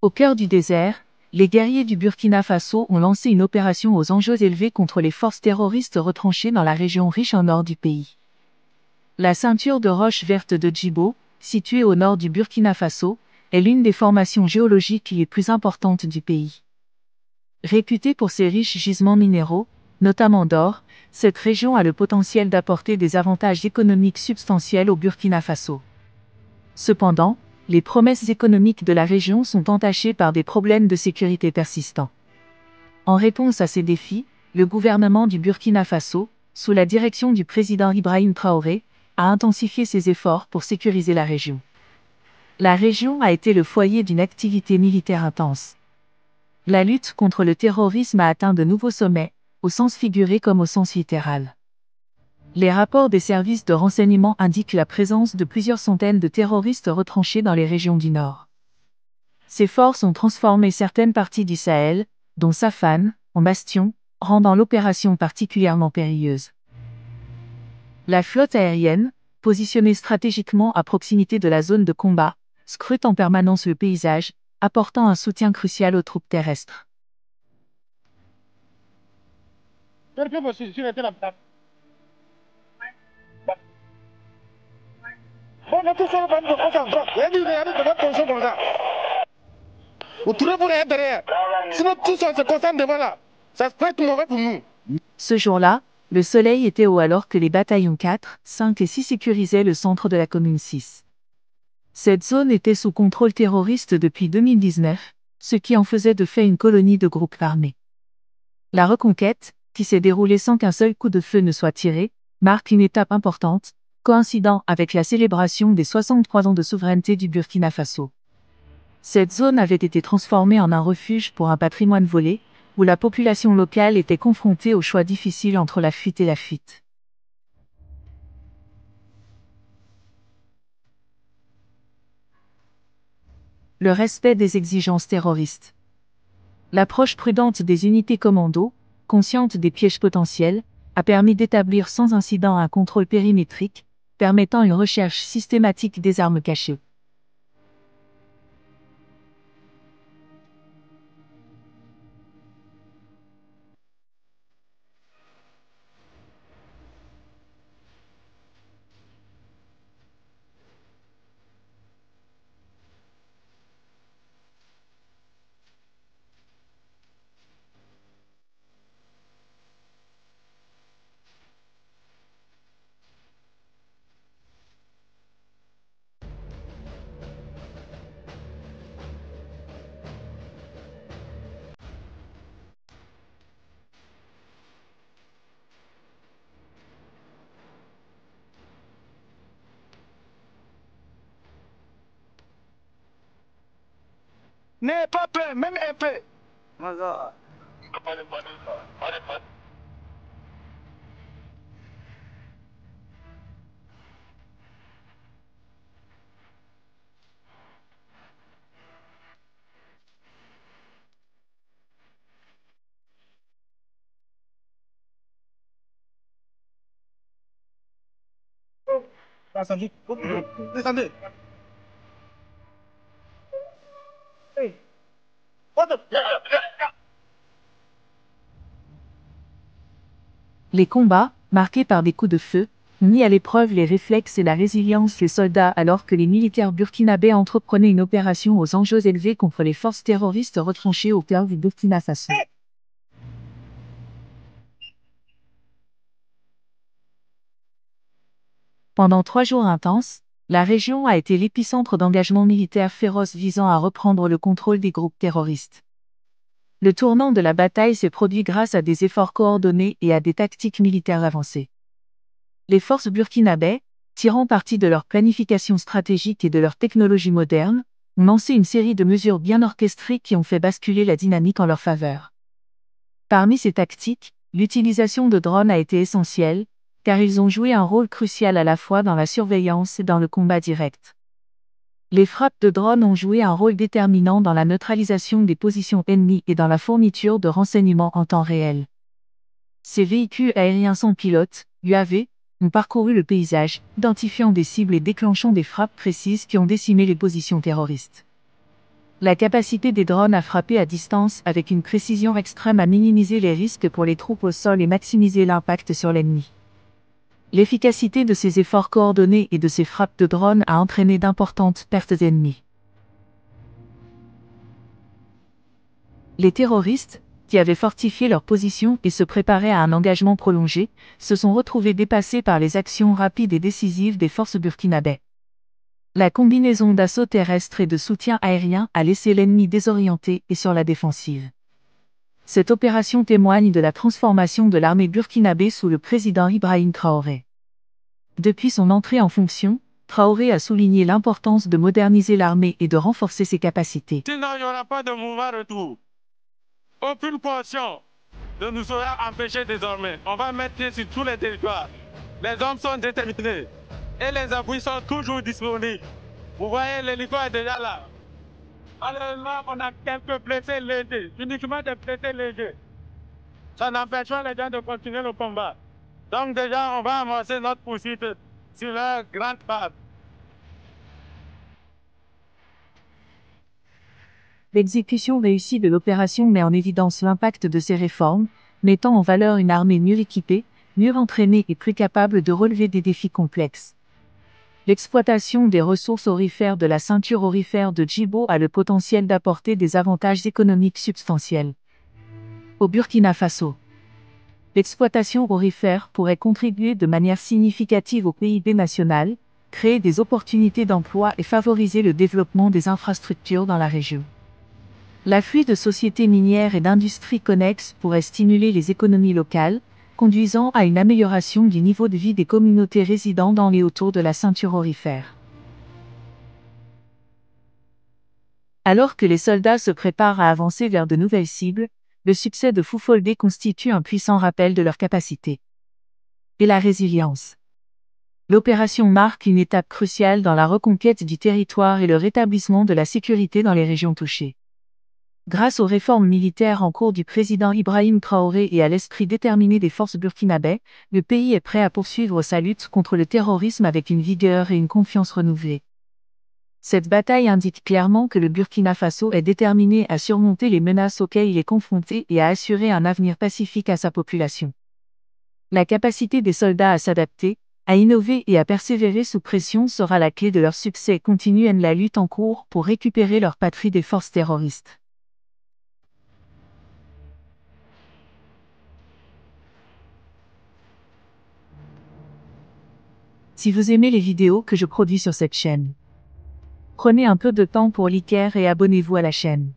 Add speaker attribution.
Speaker 1: Au cœur du désert, les guerriers du Burkina Faso ont lancé une opération aux enjeux élevés contre les forces terroristes retranchées dans la région riche en nord du pays. La ceinture de roches vertes de Djibo, située au nord du Burkina Faso, est l'une des formations géologiques les plus importantes du pays. Réputée pour ses riches gisements minéraux, notamment d'or, cette région a le potentiel d'apporter des avantages économiques substantiels au Burkina Faso. Cependant, les promesses économiques de la région sont entachées par des problèmes de sécurité persistants. En réponse à ces défis, le gouvernement du Burkina Faso, sous la direction du président Ibrahim Traoré, a intensifié ses efforts pour sécuriser la région. La région a été le foyer d'une activité militaire intense. La lutte contre le terrorisme a atteint de nouveaux sommets, au sens figuré comme au sens littéral. Les rapports des services de renseignement indiquent la présence de plusieurs centaines de terroristes retranchés dans les régions du Nord. Ces forces ont transformé certaines parties du Sahel, dont Safane, en bastions, rendant l'opération particulièrement périlleuse. La flotte aérienne, positionnée stratégiquement à proximité de la zone de combat, scrute en permanence le paysage, apportant un soutien crucial aux troupes terrestres. Ce jour-là, le soleil était haut alors que les bataillons 4, 5 et 6 sécurisaient le centre de la commune 6. Cette zone était sous contrôle terroriste depuis 2019, ce qui en faisait de fait une colonie de groupes armés. La reconquête, qui s'est déroulée sans qu'un seul coup de feu ne soit tiré, marque une étape importante, coïncidant avec la célébration des 63 ans de souveraineté du Burkina Faso. Cette zone avait été transformée en un refuge pour un patrimoine volé, où la population locale était confrontée au choix difficile entre la fuite et la fuite. Le respect des exigences terroristes. L'approche prudente des unités commando, conscientes des pièges potentiels, a permis d'établir sans incident un contrôle périmétrique, permettant une recherche systématique des armes cachées.
Speaker 2: N'aie pas peur, même un peu. Descendez. Hey.
Speaker 1: Les combats, marqués par des coups de feu, ont mis à l'épreuve les réflexes et la résilience des soldats alors que les militaires burkinabés entreprenaient une opération aux enjeux élevés contre les forces terroristes retranchées au cœur du Burkina Faso. Pendant 3 jours intenses, la région a été l'épicentre d'engagements militaires féroces visant à reprendre le contrôle des groupes terroristes. Le tournant de la bataille s'est produit grâce à des efforts coordonnés et à des tactiques militaires avancées. Les forces burkinabées, tirant parti de leur planification stratégique et de leur technologie moderne, ont lancé une série de mesures bien orchestrées qui ont fait basculer la dynamique en leur faveur. Parmi ces tactiques, l'utilisation de drones a été essentielle, car ils ont joué un rôle crucial à la fois dans la surveillance et dans le combat direct. Les frappes de drones ont joué un rôle déterminant dans la neutralisation des positions ennemies et dans la fourniture de renseignements en temps réel. Ces véhicules aériens sans pilote, UAV, ont parcouru le paysage, identifiant des cibles et déclenchant des frappes précises qui ont décimé les positions terroristes. La capacité des drones à frapper à distance avec une précision extrême a minimisé les risques pour les troupes au sol et maximisé l'impact sur l'ennemi. L'efficacité de ces efforts coordonnés et de ces frappes de drones a entraîné d'importantes pertes ennemies. Les terroristes, qui avaient fortifié leur position et se préparaient à un engagement prolongé, se sont retrouvés dépassés par les actions rapides et décisives des forces burkinabè. La combinaison d'assaut terrestre et de soutien aérien a laissé l'ennemi désorienté et sur la défensive. Cette opération témoigne de la transformation de l'armée burkinabé sous le président Ibrahim Traoré. Depuis son entrée en fonction, Traoré a souligné l'importance de moderniser l'armée et de renforcer ses capacités.
Speaker 2: Sinon, il n'y aura pas de mouvement retour. Aucune portion ne nous sera empêchée désormais. On va mettre pied sur tous les territoires. Les hommes sont déterminés et les appuis sont toujours disponibles. Vous voyez, l'hélico est déjà là. Malheureusement, on a quelques blessés légers, uniquement des blessés légers. Ça n'empêche pas les gens de continuer le combat. Donc déjà, on va amorcer notre poursuite sur leur grande base.
Speaker 1: L'exécution réussie de l'opération met en évidence l'impact de ces réformes, mettant en valeur une armée mieux équipée, mieux entraînée et plus capable de relever des défis complexes. L'exploitation des ressources aurifères de la ceinture aurifère de Djibo a le potentiel d'apporter des avantages économiques substantiels. Au Burkina Faso, l'exploitation aurifère pourrait contribuer de manière significative au PIB national, créer des opportunités d'emploi et favoriser le développement des infrastructures dans la région. L'afflux de sociétés minières et d'industries connexes pourrait stimuler les économies locales, conduisant à une amélioration du niveau de vie des communautés résidant dans et autour de la ceinture aurifère. Alors que les soldats se préparent à avancer vers de nouvelles cibles, le succès de Foufoldé constitue un puissant rappel de leur capacité. Et la résilience. L'opération marque une étape cruciale dans la reconquête du territoire et le rétablissement de la sécurité dans les régions touchées. Grâce aux réformes militaires en cours du président Ibrahim Traoré et à l'esprit déterminé des forces burkinabè, le pays est prêt à poursuivre sa lutte contre le terrorisme avec une vigueur et une confiance renouvelées. Cette bataille indique clairement que le Burkina Faso est déterminé à surmonter les menaces auxquelles il est confronté et à assurer un avenir pacifique à sa population. La capacité des soldats à s'adapter, à innover et à persévérer sous pression sera la clé de leur succès continu dans la lutte en cours pour récupérer leur patrie des forces terroristes. Si vous aimez les vidéos que je produis sur cette chaîne, prenez un peu de temps pour liker et abonnez-vous à la chaîne.